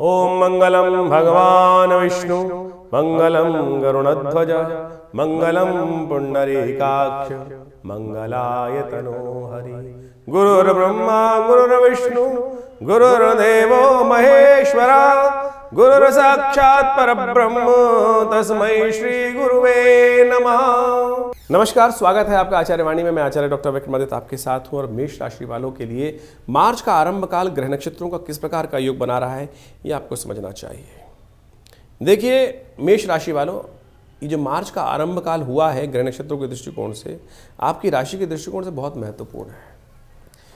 ओम मंगलम भगवान विष्णु मंगलम गरुणध्वज मंगलम पुंडरीकाक्ष मंगलाय तनोहरि। गुरुर्ब्रह्मा गुरुर्विष्णु गुरुर्देवो महेश्वरा गुरुर् साक्षात् परब्रह्म तस्मै श्री गुरुवे नमः। नमस्कार, स्वागत है आपका आचार्य वाणी में। मैं आचार्य डॉक्टर विक्रमादित्य आपके साथ हूँ और मेष राशि वालों के लिए मार्च का आरंभ काल ग्रह नक्षत्रों का किस प्रकार का योग बना रहा है ये आपको समझना चाहिए। देखिए मेष राशि वालों, ये जो मार्च का आरंभ काल हुआ है ग्रह नक्षत्रों के दृष्टिकोण से आपकी राशि के दृष्टिकोण से बहुत महत्वपूर्ण है।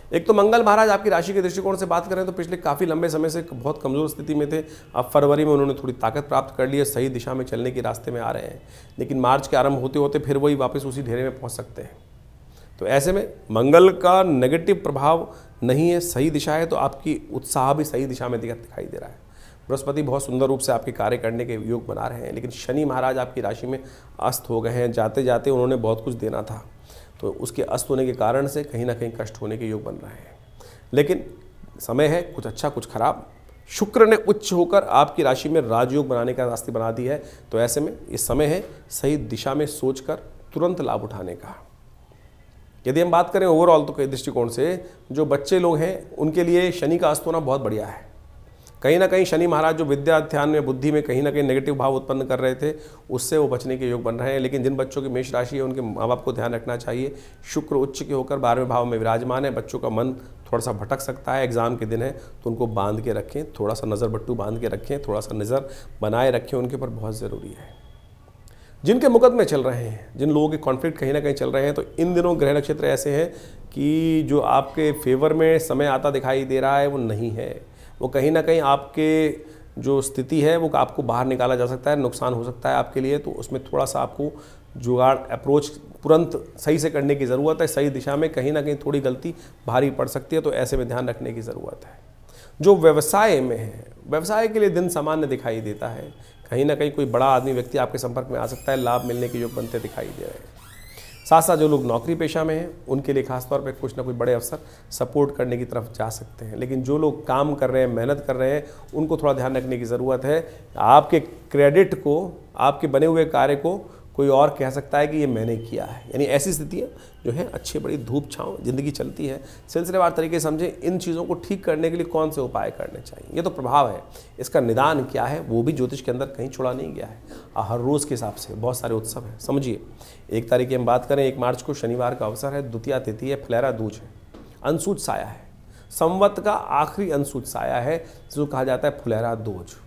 एक तो मंगल महाराज आपकी राशि के दृष्टिकोण से बात करें तो पिछले काफ़ी लंबे समय से बहुत कमज़ोर स्थिति में थे। अब फरवरी में उन्होंने थोड़ी ताकत प्राप्त कर ली है, सही दिशा में चलने के रास्ते में आ रहे हैं, लेकिन मार्च के आरंभ होते होते फिर वही वापस उसी ढेरे में पहुंच सकते हैं। तो ऐसे में मंगल का नेगेटिव प्रभाव नहीं है, सही दिशा है, तो आपकी उत्साह भी सही दिशा में दिखाई दे रहा है। बृहस्पति बहुत सुंदर रूप से आपके कार्य करने के योग बना रहे हैं, लेकिन शनि महाराज आपकी राशि में अस्त हो गए हैं। जाते जाते उन्होंने बहुत कुछ देना था, तो उसके अस्त होने के कारण से कहीं ना कहीं कष्ट होने के योग बन रहे हैं। लेकिन समय है कुछ अच्छा कुछ खराब। शुक्र ने उच्च होकर आपकी राशि में राजयोग बनाने का रास्ते बना दी है, तो ऐसे में इस समय है सही दिशा में सोचकर तुरंत लाभ उठाने का। यदि हम बात करें ओवरऑल तो कई दृष्टिकोण से जो बच्चे लोग हैं उनके लिए शनि का अस्त होना बहुत बढ़िया है। कहीं ना कहीं शनि महाराज जो विद्या ध्यान में बुद्धि में कहीं ना कहीं नेगेटिव भाव उत्पन्न कर रहे थे उससे वो बचने के योग बन रहे हैं। लेकिन जिन बच्चों की मेष राशि है उनके माँ बाप को ध्यान रखना चाहिए। शुक्र उच्च के होकर 12वें भाव में विराजमान है, बच्चों का मन थोड़ा सा भटक सकता है। एग्जाम के दिन है तो उनको बांध के रखें, थोड़ा सा नज़र बट्टू बांध के रखें, थोड़ा सा नज़र बनाए रखें, उनके ऊपर बहुत ज़रूरी है। जिनके मुकदमे चल रहे हैं, जिन लोगों के कॉन्फ्लिक्ट कहीं ना कहीं चल रहे हैं, तो इन दिनों ग्रह नक्षत्र ऐसे हैं कि जो आपके फेवर में समय आता दिखाई दे रहा है वो नहीं है। वो कहीं ना कहीं आपके जो स्थिति है वो आपको बाहर निकाला जा सकता है, नुकसान हो सकता है आपके लिए। तो उसमें थोड़ा सा आपको जुगाड़ अप्रोच तुरंत सही से करने की ज़रूरत है। सही दिशा में कहीं ना कहीं थोड़ी गलती भारी पड़ सकती है, तो ऐसे में ध्यान रखने की ज़रूरत है। जो व्यवसाय में है, व्यवसाय के लिए दिन सामान्य दिखाई देता है। कहीं ना कहीं कोई बड़ा आदमी व्यक्ति आपके संपर्क में आ सकता है, लाभ मिलने के योग बनते दिखाई दे रहे हैं। साथ साथ जो लोग नौकरी पेशा में हैं उनके लिए खासतौर पे कुछ ना कुछ बड़े अवसर सपोर्ट करने की तरफ जा सकते हैं। लेकिन जो लोग काम कर रहे हैं, मेहनत कर रहे हैं, उनको थोड़ा ध्यान रखने की ज़रूरत है। आपके क्रेडिट को, आपके बने हुए कार्य को कोई और कह सकता है कि ये मैंने किया है। यानी ऐसी स्थितियाँ जो है अच्छी बड़ी धूप छाँव ज़िंदगी चलती है। सिलसिलेवार तरीके से समझें इन चीज़ों को ठीक करने के लिए कौन से उपाय करने चाहिए। ये तो प्रभाव है, इसका निदान क्या है वो भी ज्योतिष के अंदर कहीं छोड़ा नहीं गया है। हर रोज़ के हिसाब से बहुत सारे उत्सव हैं। समझिए 1 तारीख की हम बात करें, 1 मार्च को शनिवार का अवसर है, द्वितीया तिथि है, फुलेरा दूज है, अनसूच साया है, संवत का आखिरी अनसूच साया है जिसको कहा जाता है फुलेरा दूज।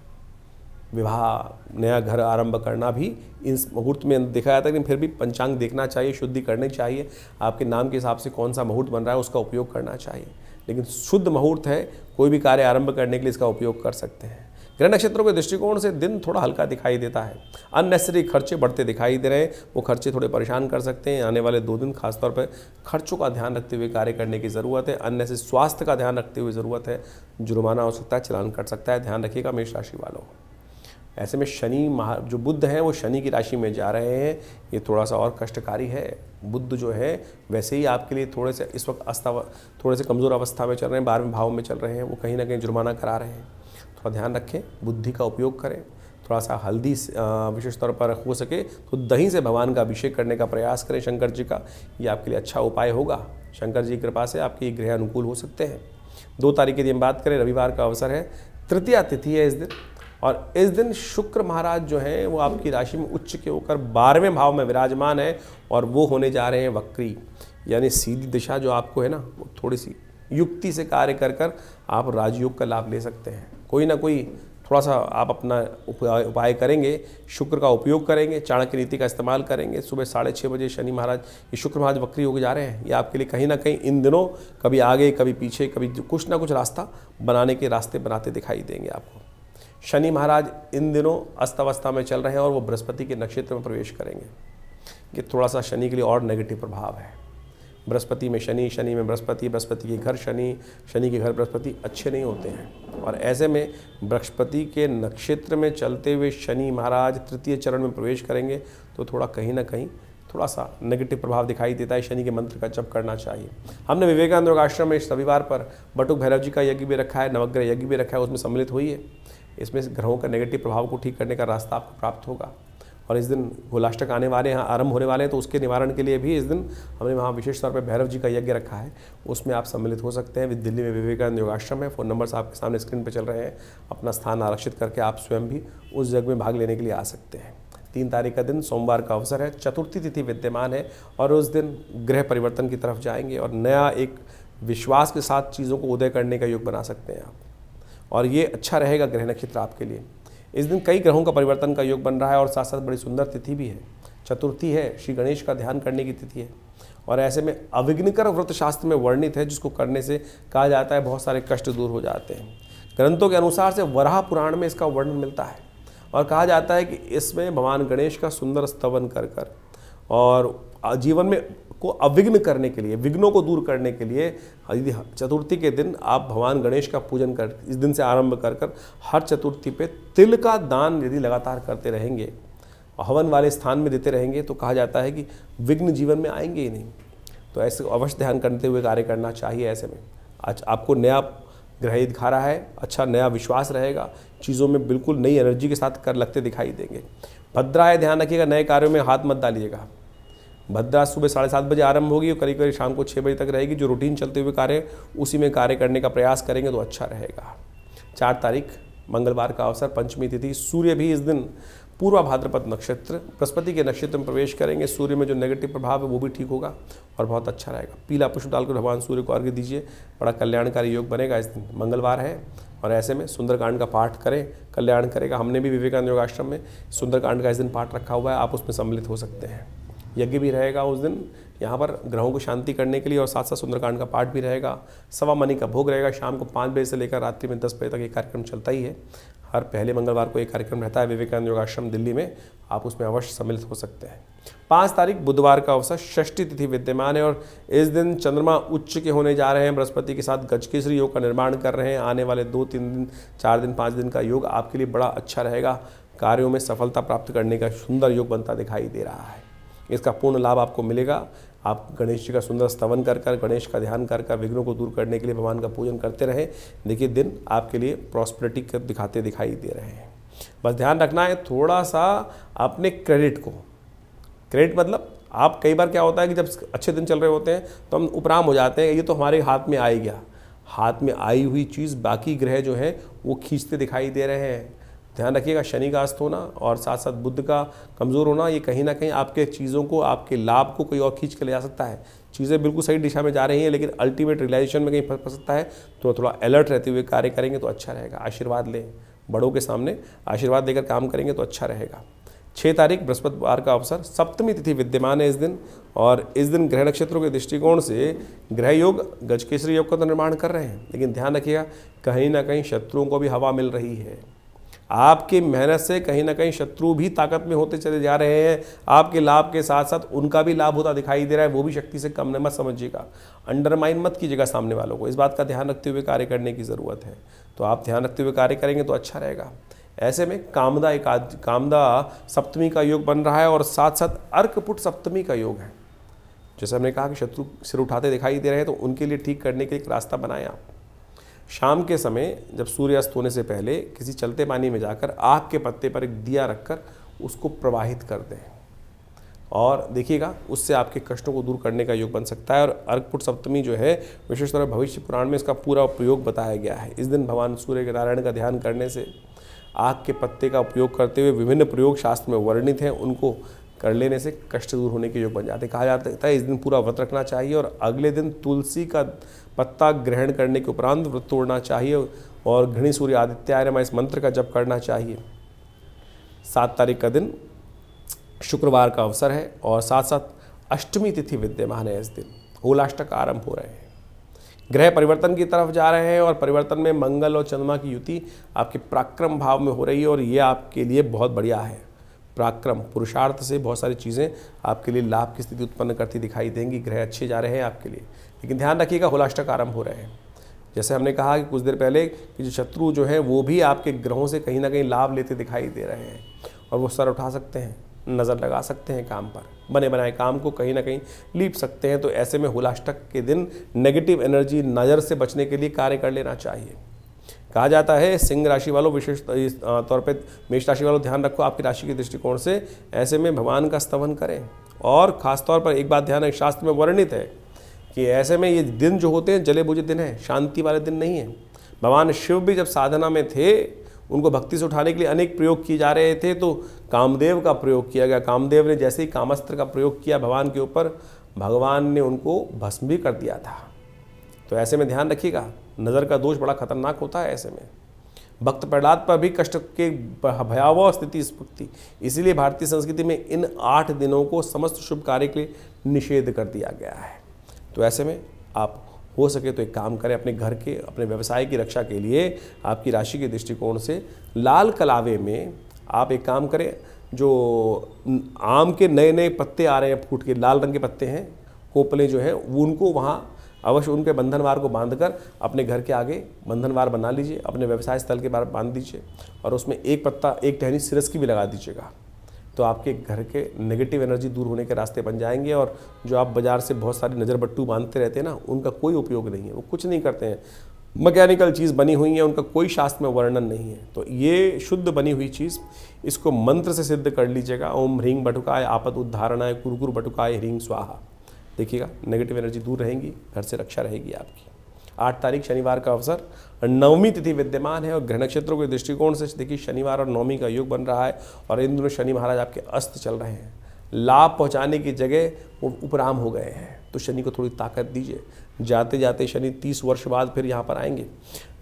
विवाह, नया घर आरंभ करना भी इस मुहूर्त में देखा जाता है, लेकिन फिर भी पंचांग देखना चाहिए, शुद्धि करनी चाहिए। आपके नाम के हिसाब से कौन सा मुहूर्त बन रहा है उसका उपयोग करना चाहिए। लेकिन शुद्ध मुहूर्त है, कोई भी कार्य आरंभ करने के लिए इसका उपयोग कर सकते हैं। ग्रह नक्षत्रों के दृष्टिकोण से दिन थोड़ा हल्का दिखाई देता है। अननेसेसरी खर्चे बढ़ते दिखाई दे रहे हैं, वो खर्चे थोड़े परेशान कर सकते हैं। आने वाले 2 दिन खासतौर पर खर्चों का ध्यान रखते हुए कार्य करने की ज़रूरत है। अननेसेसरी स्वास्थ्य का ध्यान रखते हुए ज़रूरत है। जुर्माना हो सकता है, चालान कट सकता है, ध्यान रखिएगा मेष राशि वालों। ऐसे में शनि जो बुध हैं वो शनि की राशि में जा रहे हैं, ये थोड़ा सा और कष्टकारी है। बुध जो है वैसे ही आपके लिए थोड़े से इस वक्त थोड़े से कमज़ोर अवस्था में चल रहे हैं, 12वें भाव में चल रहे हैं, वो कहीं ना कहीं जुर्माना करा रहे हैं। थोड़ा ध्यान रखें, बुद्धि का उपयोग करें। थोड़ा सा हल्दी विशेष तौर पर हो सके तो दही से भगवान का अभिषेक करने का प्रयास करें शंकर जी का, ये आपके लिए अच्छा उपाय होगा। शंकर जी की कृपा से आपके ग्रह अनुकूल हो सकते हैं। 2 तारीख की हम बात करें, रविवार का अवसर है, तृतीया तिथि है इस दिन, और इस दिन शुक्र महाराज जो हैं वो आपकी राशि में उच्च के होकर 12वें भाव में विराजमान है और वो होने जा रहे हैं वक्री। यानी सीधी दिशा जो आपको है ना, वो थोड़ी सी युक्ति से कार्य कर आप राजयोग का लाभ ले सकते हैं। कोई ना कोई थोड़ा सा आप अपना उपाय करेंगे, शुक्र का उपयोग करेंगे, चाणक्य नीति का इस्तेमाल करेंगे। सुबह 6:30 बजे शनि महाराज, ये शुक्र महाराज वक्री होकर जा रहे हैं, ये आपके लिए कहीं ना कहीं इन दिनों कभी आगे कभी पीछे कभी कुछ ना कुछ रास्ता बनाने के रास्ते बनाते दिखाई देंगे आपको। शनि महाराज इन दिनों अस्तवस्था में चल रहे हैं और वो बृहस्पति के नक्षत्र में प्रवेश करेंगे। ये थोड़ा सा शनि के लिए और नेगेटिव प्रभाव है। बृहस्पति में शनि, शनि में बृहस्पति, बृहस्पति के घर शनि, शनि के घर बृहस्पति अच्छे नहीं होते हैं। और ऐसे में बृहस्पति के नक्षत्र में चलते हुए शनि महाराज तृतीय चरण में प्रवेश करेंगे तो थोड़ा कहीं ना कहीं थोड़ा सा नेगेटिव प्रभाव दिखाई देता है। शनि के मंत्र का जप करना चाहिए। हमने विवेकानंद योग आश्रम में इस रविवार पर बटुक भैरव जी का यज्ञ भी रखा है, नवग्रह यज्ञ भी रखा है, उसमें सम्मिलित हुई है। इसमें ग्रहों का नेगेटिव प्रभाव को ठीक करने का रास्ता आपको प्राप्त होगा। और इस दिन होलाष्टक आने वाले हैं, आरंभ होने वाले हैं, तो उसके निवारण के लिए भी इस दिन हमने वहाँ विशेष तौर पर भैरव जी का यज्ञ रखा है, उसमें आप सम्मिलित हो सकते हैं। दिल्ली में विवेकानंद योगाश्रम है, फ़ोन नंबर्स आपके सामने स्क्रीन पर चल रहे हैं। अपना स्थान आरक्षित करके आप स्वयं भी उस यज्ञ में भाग लेने के लिए आ सकते हैं। 3 तारीख का दिन सोमवार का अवसर है, चतुर्थी तिथि विद्यमान है और उस दिन ग्रह परिवर्तन की तरफ जाएंगे और नया एक विश्वास के साथ चीज़ों को उदय करने का योग बना सकते हैं आप, और ये अच्छा रहेगा ग्रह नक्षत्र आपके लिए। इस दिन कई ग्रहों का परिवर्तन का योग बन रहा है और साथ साथ बड़ी सुंदर तिथि भी है। चतुर्थी है, श्री गणेश का ध्यान करने की तिथि है और ऐसे में अविघ्नकर व्रत शास्त्र में वर्णित है, जिसको करने से कहा जाता है बहुत सारे कष्ट दूर हो जाते हैं। ग्रंथों के अनुसार से वराह पुराण में इसका वर्णन मिलता है और कहा जाता है कि इसमें भगवान गणेश का सुंदर स्तवन कर और जीवन में को अविघ्न करने के लिए, विघ्नों को दूर करने के लिए यदि चतुर्थी के दिन आप भगवान गणेश का पूजन कर, इस दिन से आरंभ कर हर चतुर्थी पे तिल का दान यदि लगातार करते रहेंगे, हवन वाले स्थान में देते रहेंगे, तो कहा जाता है कि विघ्न जीवन में आएंगे ही नहीं। तो ऐसे अवश्य ध्यान करते हुए कार्य करना चाहिए। ऐसे में आज आपको नया ग्रह दिखा रहा है, अच्छा नया विश्वास रहेगा, चीज़ों में बिल्कुल नई एनर्जी के साथ कर लगते दिखाई देंगे। भद्रा है, ध्यान रखिएगा, नए कार्यों में हाथ मत डालिएगा। भद्रा सुबह 7:30 बजे आरंभ होगी और करीब करीब शाम को 6 बजे तक रहेगी। जो रूटीन चलते हुए कार्य उसी में कार्य करने का प्रयास करेंगे तो अच्छा रहेगा। 4 तारीख मंगलवार का अवसर, पंचमी तिथि, सूर्य भी इस दिन पूर्वा भाद्रपद नक्षत्र बृहस्पति के नक्षत्र में प्रवेश करेंगे। सूर्य में जो नेगेटिव प्रभाव है वो भी ठीक होगा और बहुत अच्छा रहेगा। पीला पुष्प डालकर भगवान सूर्य को अर्घ्य दीजिए, बड़ा कल्याणकारी योग बनेगा। इस दिन मंगलवार है और ऐसे में सुंदरकांड का पाठ करें, कल्याण करेगा। हमने भी विवेकानंद योगाश्रम में सुंदरकांड का इस दिन पाठ रखा हुआ है, आप उसमें सम्मिलित हो सकते हैं। यज्ञ भी रहेगा उस दिन यहाँ पर ग्रहों को शांति करने के लिए और साथ साथ सुंदरकांड का पाठ भी रहेगा। 1.25 मनी का भोग रहेगा। शाम को 5 बजे से लेकर रात्रि में 10 बजे तक ये कार्यक्रम चलता ही है। हर पहले मंगलवार को एक कार्यक्रम रहता है विवेकानंद योगाश्रम दिल्ली में, आप उसमें अवश्य सम्मिलित हो सकते हैं। 5 तारीख बुधवार का अवसर, षष्ठी तिथि विद्यमान है और इस दिन चंद्रमा उच्च के होने जा रहे हैं। बृहस्पति के साथ गजकेसरी योग का निर्माण कर रहे हैं। आने वाले 2-3 दिन, 4 दिन, 5 दिन का योग आपके लिए बड़ा अच्छा रहेगा। कार्यों में सफलता प्राप्त करने का सुंदर योग बनता दिखाई दे रहा है। इसका पूर्ण लाभ आपको मिलेगा। आप गणेश जी का सुंदर स्तवन कर गणेश का ध्यान कर विघ्नों को दूर करने के लिए भगवान का पूजन करते रहें। देखिए दिन आपके लिए प्रॉस्पेरिटी के दिखाते दिखाई दे रहे हैं। बस ध्यान रखना है थोड़ा सा अपने क्रेडिट मतलब आप कई बार क्या होता है कि जब अच्छे दिन चल रहे होते हैं तो हम उपराम हो जाते हैं, ये तो हमारे हाथ में आ ही गया। हाथ में आई हुई चीज़ बाकी ग्रह जो हैं वो खींचते दिखाई दे रहे हैं। ध्यान रखिएगा, शनि का अस्त होना और साथ साथ बुध का कमज़ोर होना, ये कहीं ना कहीं आपके चीज़ों को, आपके लाभ को कोई और खींच के ले जा सकता है। चीज़ें बिल्कुल सही दिशा में जा रही हैं लेकिन अल्टीमेट रियलाइजेशन में कहीं फंस सकता है, तो थोड़ा अलर्ट रहते हुए कार्य करेंगे तो अच्छा रहेगा। आशीर्वाद लें, बड़ों के सामने आशीर्वाद लेकर काम करेंगे तो अच्छा रहेगा। 6 तारीख बृहस्पतिवार का अवसर, सप्तमी तिथि विद्यमान है इस दिन और इस दिन ग्रह नक्षत्रों के दृष्टिकोण से ग्रह योग गजकेसरी योग का तो निर्माण कर रहे हैं, लेकिन ध्यान रखिएगा कहीं ना कहीं शत्रुओं को भी हवा मिल रही है। आपकी मेहनत से कहीं ना कहीं शत्रु भी ताकत में होते चले जा रहे हैं। आपके लाभ के साथ साथ उनका भी लाभ होता दिखाई दे रहा है, वो भी शक्ति से कम न मत समझिएगा। अंडरमाइन मत कीजिएगा सामने वालों को, इस बात का ध्यान रखते हुए कार्य करने की ज़रूरत है। तो आप ध्यान रखते हुए कार्य करेंगे तो अच्छा रहेगा। ऐसे में कामदा सप्तमी का योग बन रहा है और साथ साथ अर्कपुट सप्तमी का योग है। जैसे हमने कहा कि शत्रु सिर उठाते दिखाई दे रहे हैं तो उनके लिए ठीक करने के लिए एक रास्ता बनाएं आप। शाम के समय जब सूर्य अस्त होने से पहले किसी चलते पानी में जाकर आग के पत्ते पर एक दिया रखकर उसको प्रवाहित कर दें और देखिएगा उससे आपके कष्टों को दूर करने का योग बन सकता है। और अर्कपुट सप्तमी जो है विशेष तौर पर भविष्य पुराण में इसका पूरा उपयोग बताया गया है। इस दिन भगवान सूर्य के नारायण का ध्यान करने से आग के पत्ते का उपयोग करते हुए विभिन्न प्रयोग शास्त्र में वर्णित हैं, उनको कर लेने से कष्ट दूर होने के योग बन जाते। कहा जाता है इस दिन पूरा व्रत रखना चाहिए और अगले दिन तुलसी का पत्ता ग्रहण करने के उपरांत व्रत तोड़ना चाहिए और घृणी सूर्य आदित्याय नमः इस मंत्र का जप करना चाहिए। 7 तारीख का दिन शुक्रवार का अवसर है और साथ साथ अष्टमी तिथि विद्यमान है। इस दिन होलाष्टक आरंभ हो रहे हैं, ग्रह परिवर्तन की तरफ जा रहे हैं और परिवर्तन में मंगल और चंद्रमा की युति आपके पराक्रम भाव में हो रही है और ये आपके लिए बहुत बढ़िया है। पराक्रम पुरुषार्थ से बहुत सारी चीज़ें आपके लिए लाभ की स्थिति उत्पन्न करती दिखाई देंगी। ग्रह अच्छे जा रहे हैं आपके लिए, लेकिन ध्यान रखिएगा होलाष्टक आरंभ हो रहे हैं। जैसे हमने कहा कि कुछ देर पहले कि जो शत्रु जो हैं वो भी आपके ग्रहों से कहीं ना कहीं लाभ लेते दिखाई दे रहे हैं और वो सर उठा सकते हैं, नज़र लगा सकते हैं काम पर, बने बनाए काम को कहीं ना कहीं लीप सकते हैं। तो ऐसे में होलाष्टक के दिन नेगेटिव एनर्जी नज़र से बचने के लिए कार्य कर लेना चाहिए। कहा जाता है सिंह राशि वालों विशेष तौर पे मेष राशि वालों ध्यान रखो आपकी राशि के दृष्टिकोण से, ऐसे में भगवान का स्तवन करें। और ख़ासतौर पर एक बात ध्यान है, शास्त्र में वर्णित है कि ऐसे में ये दिन जो होते हैं जले बुझे दिन है, शांति वाले दिन नहीं है। भगवान शिव भी जब साधना में थे, उनको भक्ति से उठाने के लिए अनेक प्रयोग किए जा रहे थे, तो कामदेव का प्रयोग किया गया। कामदेव ने जैसे ही कामस्त्र का प्रयोग किया भगवान के ऊपर, भगवान ने उनको भस्म भी कर दिया था। तो ऐसे में ध्यान रखिएगा, नज़र का दोष बड़ा खतरनाक होता है। ऐसे में भक्त प्रहलाद पर भी कष्ट के भयावह स्थिति थी, इसीलिए भारतीय संस्कृति में इन 8 दिनों को समस्त शुभ कार्य के लिए निषेध कर दिया गया है। तो ऐसे में आप हो सके तो एक काम करें, अपने घर के अपने व्यवसाय की रक्षा के लिए आपकी राशि के दृष्टिकोण से लाल कलावे में आप एक काम करें, जो आम के नए नए पत्ते आ रहे हैं फूट के, लाल रंग के पत्ते हैं, कोपले जो हैं, उनको वहाँ अवश्य उनके बंधनवार को बांधकर अपने घर के आगे बंधनवार बना लीजिए, अपने व्यवसाय स्थल के बाहर बांध दीजिए और उसमें एक पत्ता, एक टहनी सिरस की भी लगा दीजिएगा। तो आपके घर के नेगेटिव एनर्जी दूर होने के रास्ते बन जाएंगे। और जो आप बाज़ार से बहुत सारी नज़र बट्टू बांधते रहते हैं ना, उनका कोई उपयोग नहीं है, वो कुछ नहीं करते हैं, मैकेनिकल चीज़ बनी हुई है, उनका कोई शास्त्र में वर्णन नहीं है। तो ये शुद्ध बनी हुई चीज़, इसको मंत्र से सिद्ध कर लीजिएगा। ओम ह्रीं बटुकाय आपद उद्धारणाय कुरकुर बटुकाय ह्रीं स्वाहा। देखिएगा नेगेटिव एनर्जी दूर रहेंगी, घर से रक्षा रहेगी आपकी। 8 तारीख शनिवार का अवसर, नवमी तिथि विद्यमान है और ग्रह नक्षत्रों के दृष्टिकोण से देखिए शनिवार और नवमी का योग बन रहा है और इन दोनों शनि महाराज आपके अस्त चल रहे हैं। लाभ पहुंचाने की जगह वो उपराम हो गए हैं, तो शनि को थोड़ी ताकत दीजिए। जाते जाते शनि 30 वर्ष बाद फिर यहाँ पर आएंगे,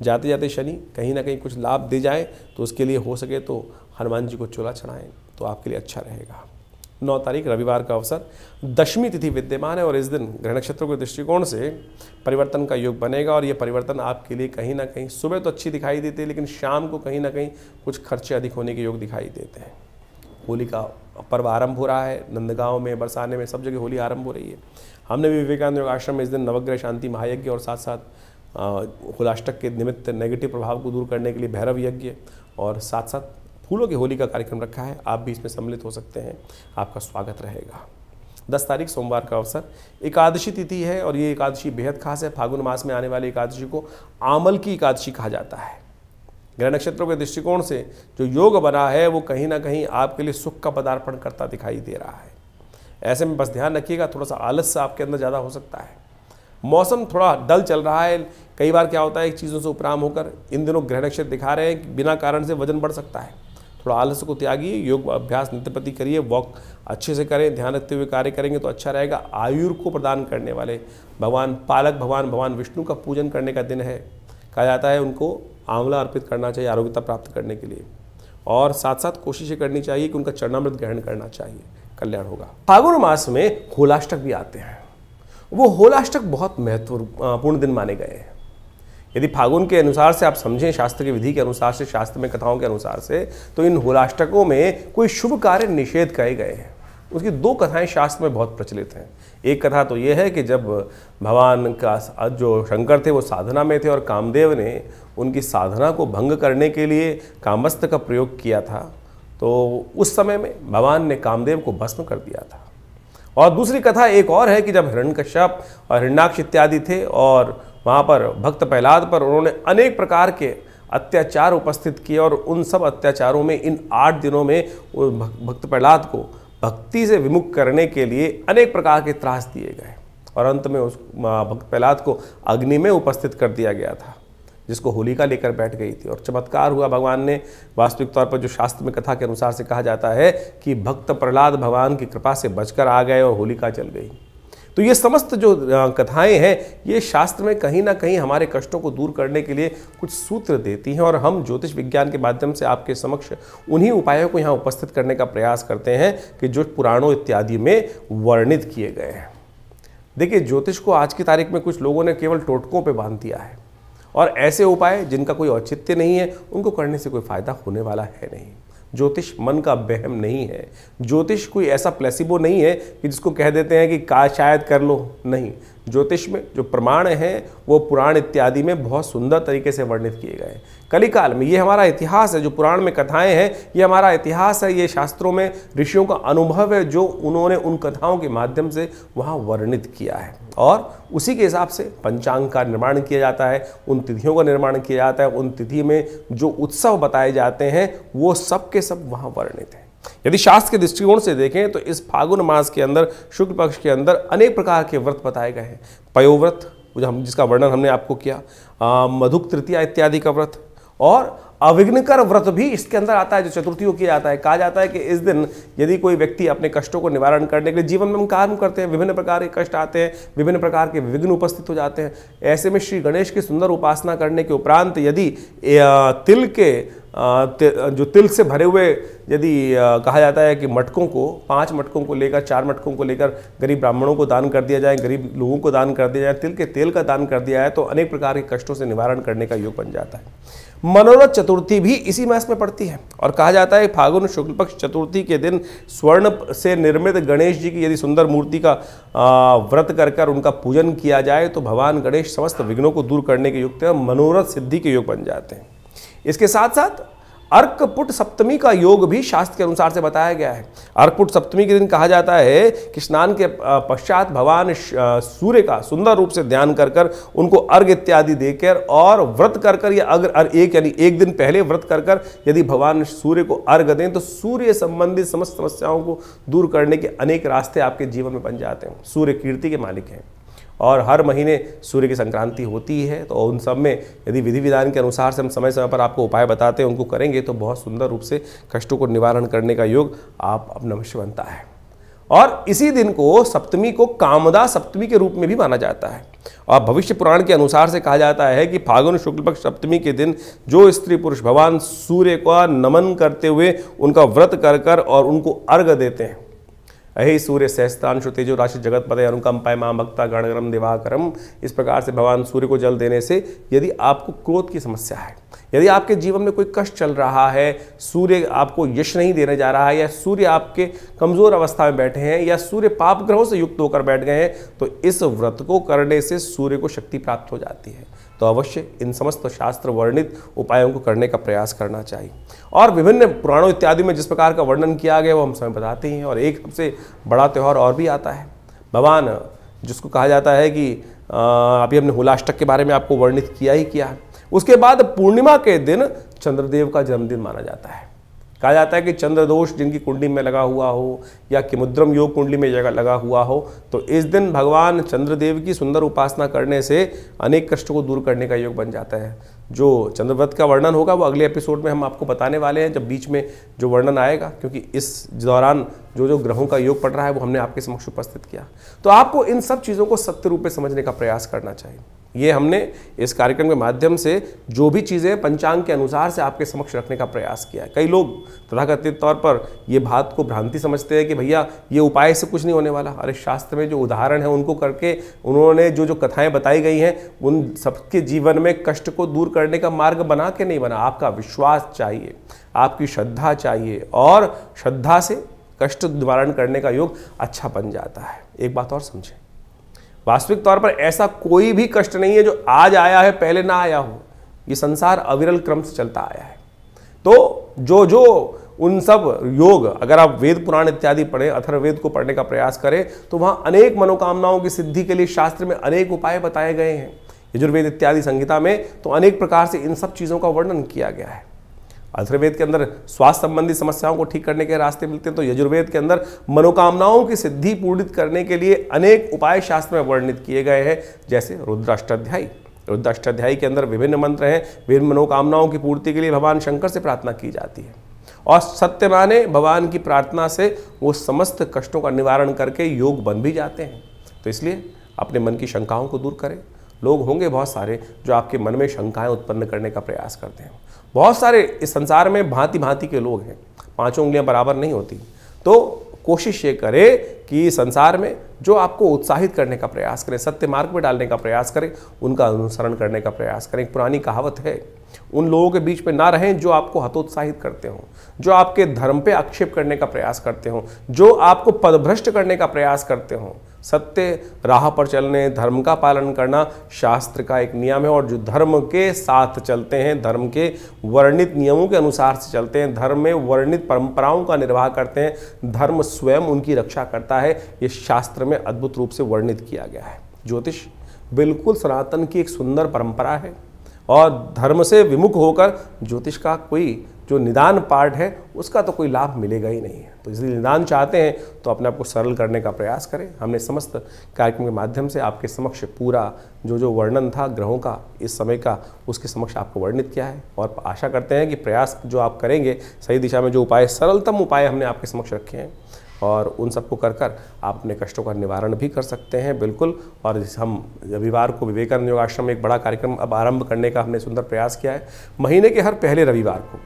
जाते जाते शनि कहीं ना कहीं कुछ लाभ दे जाए, तो उसके लिए हो सके तो हनुमान जी को चोला चढ़ाएं, तो आपके लिए अच्छा रहेगा। 9 तारीख रविवार का अवसर, दशमी तिथि विद्यमान है और इस दिन ग्रह नक्षत्रों के दृष्टिकोण से परिवर्तन का योग बनेगा और ये परिवर्तन आपके लिए कहीं ना कहीं सुबह तो अच्छी दिखाई देती है, लेकिन शाम को कहीं ना कहीं कुछ खर्चे अधिक होने के योग दिखाई देते हैं। होली का पर्व आरंभ हो रहा है, नंदगांव में, बरसाने में, सब जगह होली आरंभ हो रही है। हमने भी विवेकानंद योग आश्रम में इस दिन नवग्रह शांति महायज्ञ और साथ साथ होलाष्टक के निमित्त नेगेटिव प्रभाव को दूर करने के लिए भैरव यज्ञ और साथ साथ फूलों की होली का कार्यक्रम रखा है। आप भी इसमें सम्मिलित हो सकते हैं, आपका स्वागत रहेगा। 10 तारीख सोमवार का अवसर, एकादशी तिथि है और ये एकादशी बेहद खास है। फागुन मास में आने वाली एकादशी को आमल की एकादशी कहा जाता है। ग्रह नक्षत्रों के दृष्टिकोण से जो योग बना है वो कहीं ना कहीं आपके लिए सुख का पदार्पण करता दिखाई दे रहा है। ऐसे में बस ध्यान रखिएगा, थोड़ा सा आलस्य आपके अंदर ज़्यादा हो सकता है। मौसम थोड़ा डल चल रहा है, कई बार क्या होता है एक चीज़ों से उपराम होकर इन दिनों ग्रह नक्षत्र दिखा रहे हैं कि बिना कारण से वजन बढ़ सकता है। थोड़ा आलस्य को त्यागिए, योग अभ्यास नित्यप्रति करिए, वॉक अच्छे से करें, ध्यान रखते हुए कार्य करेंगे तो अच्छा रहेगा। आयुर को प्रदान करने वाले भगवान पालक भगवान विष्णु का पूजन करने का दिन है। कहा जाता है उनको आंवला अर्पित करना चाहिए आरोग्यता प्राप्त करने के लिए, और साथ साथ कोशिशें करनी चाहिए कि उनका चरणामृत ग्रहण करना चाहिए, कल्याण होगा। फागुन मास में होलाष्टक भी आते हैं, वो होलाष्टक बहुत महत्वपूर्ण दिन माने गए हैं। यदि फागुन के अनुसार से आप समझें, शास्त्र की विधि के अनुसार से, शास्त्र में कथाओं के अनुसार से, तो इन होलाष्टकों में कोई शुभ कार्य निषेध कहे गए हैं। उसकी 2 कथाएं शास्त्र में बहुत प्रचलित हैं। एक कथा तो ये है कि जब भगवान का जो शंकर थे वो साधना में थे और कामदेव ने उनकी साधना को भंग करने के लिए कामस्त्र का प्रयोग किया था, तो उस समय में भगवान ने कामदेव को भस्म कर दिया था। और दूसरी कथा एक और है कि जब हिरण्यकश्यप और हिरण्याक्ष इत्यादि थे और वहाँ पर भक्त प्रहलाद पर उन्होंने अनेक प्रकार के अत्याचार उपस्थित किए और उन सब अत्याचारों में इन 8 दिनों में भक्त प्रहलाद को भक्ति से विमुख करने के लिए अनेक प्रकार के त्रास दिए गए और अंत में उस भक्त प्रहलाद को अग्नि में उपस्थित कर दिया गया था, जिसको होलिका लेकर बैठ गई थी। और चमत्कार हुआ, भगवान ने वास्तविक तौर पर जो शास्त्र में कथा के अनुसार से कहा जाता है कि भक्त प्रहलाद भगवान की कृपा से बचकर आ गए और होलिका जल गई। तो ये समस्त जो कथाएं हैं ये शास्त्र में कहीं ना कहीं हमारे कष्टों को दूर करने के लिए कुछ सूत्र देती हैं और हम ज्योतिष विज्ञान के माध्यम से आपके समक्ष उन्हीं उपायों को यहाँ उपस्थित करने का प्रयास करते हैं कि जो पुराणों इत्यादि में वर्णित किए गए हैं। देखिए, ज्योतिष को आज की तारीख में कुछ लोगों ने केवल टोटकों पे बांध दिया है और ऐसे उपाय जिनका कोई औचित्य नहीं है उनको करने से कोई फायदा होने वाला है नहीं। ज्योतिष मन का वहम नहीं है, ज्योतिष कोई ऐसा प्लेसिबो नहीं है कि जिसको कह देते हैं कि का शायद कर लो, नहीं। ज्योतिष में जो प्रमाण हैं वो पुराण इत्यादि में बहुत सुंदर तरीके से वर्णित किए गए हैं। कलिकाल में ये हमारा इतिहास है, जो पुराण में कथाएं हैं ये हमारा इतिहास है, ये शास्त्रों में ऋषियों का अनुभव है जो उन्होंने उन कथाओं के माध्यम से वहाँ वर्णित किया है, और उसी के हिसाब से पंचांग का निर्माण किया जाता है, उन तिथियों का निर्माण किया जाता है, उन तिथि में जो उत्सव बताए जाते हैं वो सब के सब वहाँ वर्णित हैं। यदि शास्त्र के दृष्टिकोण से देखें तो इस फागुन मास के अंदर शुक्ल पक्ष के अंदर अनेक प्रकार के व्रत बताए गए हैं। पयोव्रत जिसका वर्णन हमने आपको किया, मधुक तृतीया इत्यादि का व्रत, और अविघ्नकर व्रत भी इसके अंदर आता है जो चतुर्थियों किया जाता है। कहा जाता है कि इस दिन यदि कोई व्यक्ति अपने कष्टों को निवारण करने के लिए जीवन में हम कार्य करते हैं, विभिन्न प्रकार के कष्ट आते हैं, विभिन्न प्रकार के विघ्न उपस्थित हो जाते हैं, ऐसे में श्री गणेश की सुंदर उपासना करने के उपरांत यदि तिल के जो तिल से भरे हुए यदि कहा जाता है कि मटकों को 5 मटकों को लेकर 4 मटकों को लेकर गरीब ब्राह्मणों को दान कर दिया जाए, गरीब लोगों को दान कर दिया जाए, तिल के तेल का दान कर दिया जाए तो अनेक प्रकार के कष्टों से निवारण करने का योग बन जाता है। मनोरथ चतुर्थी भी इसी मास में पड़ती है, और कहा जाता है फागुन शुक्ल पक्ष चतुर्थी के दिन स्वर्ण से निर्मित गणेश जी की यदि सुंदर मूर्ति का व्रत कर उनका पूजन किया जाए तो भगवान गणेश समस्त विघ्नों को दूर करने के युक्त मनोरथ सिद्धि के योग बन जाते हैं। इसके साथ साथ अर्कपुट सप्तमी का योग भी शास्त्र के अनुसार से बताया गया है। अर्कपुट सप्तमी के दिन कहा जाता है कि स्नान के पश्चात भगवान सूर्य का सुंदर रूप से ध्यान कर उनको अर्घ इत्यादि देकर और व्रत कर या अगर एक दिन पहले व्रत कर यदि भगवान सूर्य को अर्घ दें तो सूर्य संबंधित समस्त समस्याओं को दूर करने के अनेक रास्ते आपके जीवन में बन जाते हैं। सूर्य कीर्ति के मालिक हैं और हर महीने सूर्य की संक्रांति होती है, तो उन सब में यदि विधि विधान के अनुसार से हम समय समय पर आपको उपाय बताते हैं, उनको करेंगे तो बहुत सुंदर रूप से कष्टों को निवारण करने का योग आप अपना अवश्य बनता है। और इसी दिन को सप्तमी को कामदा सप्तमी के रूप में भी माना जाता है, और भविष्य पुराण के अनुसार से कहा जाता है कि फागुन शुक्ल पक्ष सप्तमी के दिन जो स्त्री पुरुष भगवान सूर्य का नमन करते हुए उनका व्रत कर और उनको अर्घ देते हैं, अहि सूर्य सहस्त्रांशु तेजो राशि जगत पदे अनुकंपाय मां भक्ता गणगरम दिवाकरम, इस प्रकार से भगवान सूर्य को जल देने से यदि आपको क्रोध की समस्या है, यदि आपके जीवन में कोई कष्ट चल रहा है, सूर्य आपको यश नहीं देने जा रहा है, या सूर्य आपके कमजोर अवस्था में बैठे हैं, या सूर्य पाप ग्रहों से युक्त होकर बैठ गए हैं, तो इस व्रत को करने से सूर्य को शक्ति प्राप्त हो जाती है। तो अवश्य इन समस्त शास्त्र वर्णित उपायों को करने का प्रयास करना चाहिए। और विभिन्न पुराणों इत्यादि में जिस प्रकार का वर्णन किया गया वो हम समय बताते हैं। और एक सबसे बड़ा त्यौहार और भी आता है, भगवान जिसको कहा जाता है कि अभी हमने हुलाष्टक के बारे में आपको वर्णित किया ही किया है। उसके बाद पूर्णिमा के दिन चंद्रदेव का जन्मदिन माना जाता है। कहा जाता है कि चंद्र दोष जिनकी कुंडली में लगा हुआ हो या किमुद्रम योग कुंडली में लगा हुआ हो, तो इस दिन भगवान चंद्रदेव की सुंदर उपासना करने से अनेक कष्टों को दूर करने का योग बन जाता है। जो चंद्रव्रत का वर्णन होगा वो अगले एपिसोड में हम आपको बताने वाले हैं, जब बीच में जो वर्णन आएगा, क्योंकि इस दौरान जो ग्रहों का योग पड़ रहा है वो हमने आपके समक्ष उपस्थित किया। तो आपको इन सब चीज़ों को सत्य रूप में समझने का प्रयास करना चाहिए। ये हमने इस कार्यक्रम के माध्यम से जो भी चीज़ें पंचांग के अनुसार से आपके समक्ष रखने का प्रयास किया है। कई लोग तथाकथित तौर पर ये बात को भ्रांति समझते हैं कि भैया ये उपाय से कुछ नहीं होने वाला। अरे शास्त्र में जो उदाहरण है उनको करके उन्होंने जो कथाएं बताई गई हैं उन सबके जीवन में कष्ट को दूर करने का मार्ग बना के नहीं बना। आपका विश्वास चाहिए, आपकी श्रद्धा चाहिए, और श्रद्धा से कष्ट निवारण करने का योग अच्छा बन जाता है। एक बात और समझें, वास्तविक तौर पर ऐसा कोई भी कष्ट नहीं है जो आज आया है पहले ना आया हो। ये संसार अविरल क्रम से चलता आया है। तो जो उन सब योग अगर आप वेद पुराण इत्यादि पढ़ें, अथर्ववेद को पढ़ने का प्रयास करें, तो वहाँ अनेक मनोकामनाओं की सिद्धि के लिए शास्त्र में अनेक उपाय बताए गए हैं। यजुर्वेद इत्यादि संहिता में तो अनेक प्रकार से इन सब चीज़ों का वर्णन किया गया है। अथर्ववेद के अंदर स्वास्थ्य संबंधी समस्याओं को ठीक करने के रास्ते मिलते हैं, तो यजुर्वेद के अंदर मनोकामनाओं की सिद्धि पूर्णित करने के लिए अनेक उपाय शास्त्र में वर्णित किए गए हैं, जैसे रुद्राष्टाध्यायी। रुद्राष्टाध्यायी के अंदर विभिन्न मंत्र हैं। विभिन्न मनोकामनाओं की पूर्ति के लिए भगवान शंकर से प्रार्थना की जाती है, और सत्य माने भगवान की प्रार्थना से वो समस्त कष्टों का निवारण करके योग बन भी जाते हैं। तो इसलिए अपने मन की शंकाओं को दूर करें। लोग होंगे बहुत सारे जो आपके मन में शंकाएं उत्पन्न करने का प्रयास करते हैं। बहुत सारे इस संसार में भांति भांति के लोग हैं, 5 उंगलियां बराबर नहीं होती। तो कोशिश ये करें कि संसार में जो आपको उत्साहित करने का प्रयास करें, सत्य मार्ग में डालने का प्रयास करें, उनका अनुसरण करने का प्रयास करें। एक पुरानी कहावत है उन लोगों के बीच में ना रहें जो आपको हतोत्साहित करते हों, जो आपके धर्म पे आक्षेप करने का प्रयास करते हों, जो आपको पदभ्रष्ट करने का प्रयास करते हों। सत्य राह पर चलने, धर्म का पालन करना शास्त्र का एक नियम है, और जो धर्म के साथ चलते हैं, धर्म के वर्णित नियमों के अनुसार से चलते हैं, धर्म में वर्णित परंपराओं का निर्वाह करते हैं, धर्म स्वयं उनकी रक्षा करता है। ये शास्त्र में अद्भुत रूप से वर्णित किया गया है। ज्योतिष बिल्कुल सनातन की एक सुंदर परंपरा है, और धर्म से विमुख होकर ज्योतिष का कोई जो निदान पार्ट है उसका तो कोई लाभ मिलेगा ही नहीं है। तो इसलिए निदान चाहते हैं तो अपने आप को सरल करने का प्रयास करें। हमने समस्त कार्यक्रम के माध्यम से आपके समक्ष पूरा जो वर्णन था ग्रहों का, इस समय का, उसके समक्ष आपको वर्णित किया है, और आशा करते हैं कि प्रयास जो आप करेंगे सही दिशा में, जो उपाय, सरलतम उपाय हमने आपके समक्ष रखे हैं, और उन सबको कर आप अपने कष्टों का निवारण भी कर सकते हैं बिल्कुल। और हम रविवार को विवेकानंद योग आश्रम में एक बड़ा कार्यक्रम अब आरंभ करने का हमने सुंदर प्रयास किया है। महीने के हर पहले रविवार को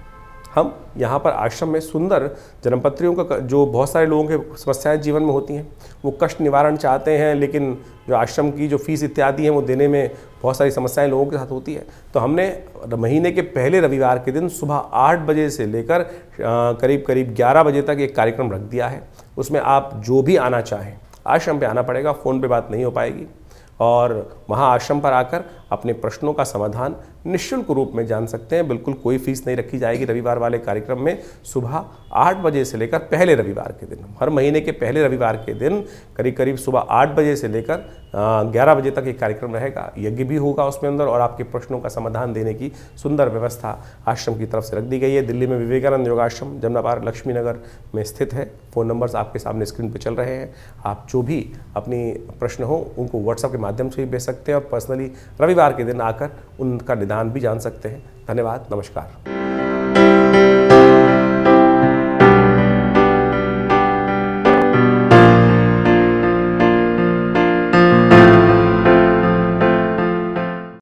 हम यहाँ पर आश्रम में सुंदर जन्मपत्रियों का, जो बहुत सारे लोगों के समस्याएं जीवन में होती हैं, वो कष्ट निवारण चाहते हैं, लेकिन जो आश्रम की जो फीस इत्यादि है वो देने में बहुत सारी समस्याएं लोगों के साथ होती है। तो हमने महीने के पहले रविवार के दिन सुबह 8 बजे से लेकर करीब 11 बजे तक एक कार्यक्रम रख दिया है। उसमें आप जो भी आना चाहें आश्रम पे आना पड़ेगा, फ़ोन पे बात नहीं हो पाएगी, और वहाँ आश्रम पर आकर अपने प्रश्नों का समाधान निःशुल्क रूप में जान सकते हैं। बिल्कुल कोई फीस नहीं रखी जाएगी रविवार वाले कार्यक्रम में। सुबह 8 बजे से लेकर पहले रविवार के दिन, हर महीने के पहले रविवार के दिन करीब सुबह 8 बजे से लेकर 11 बजे तक एक कार्यक्रम रहेगा। यज्ञ भी होगा उसमें अंदर, और आपके प्रश्नों का समाधान देने की सुंदर व्यवस्था आश्रम की तरफ से रख दी गई है। दिल्ली में विवेकानंद योगाश्रम जमुना पार्क लक्ष्मी नगर में स्थित है। फ़ोन नंबर्स आपके सामने स्क्रीन पर चल रहे हैं। आप जो भी अपनी प्रश्न हो उनको व्हाट्सएप के माध्यम से भी भेज सकते हैं, और पर्सनली रविवार के दिन आकर उनका निदान भी जान सकते हैं। धन्यवाद, नमस्कार।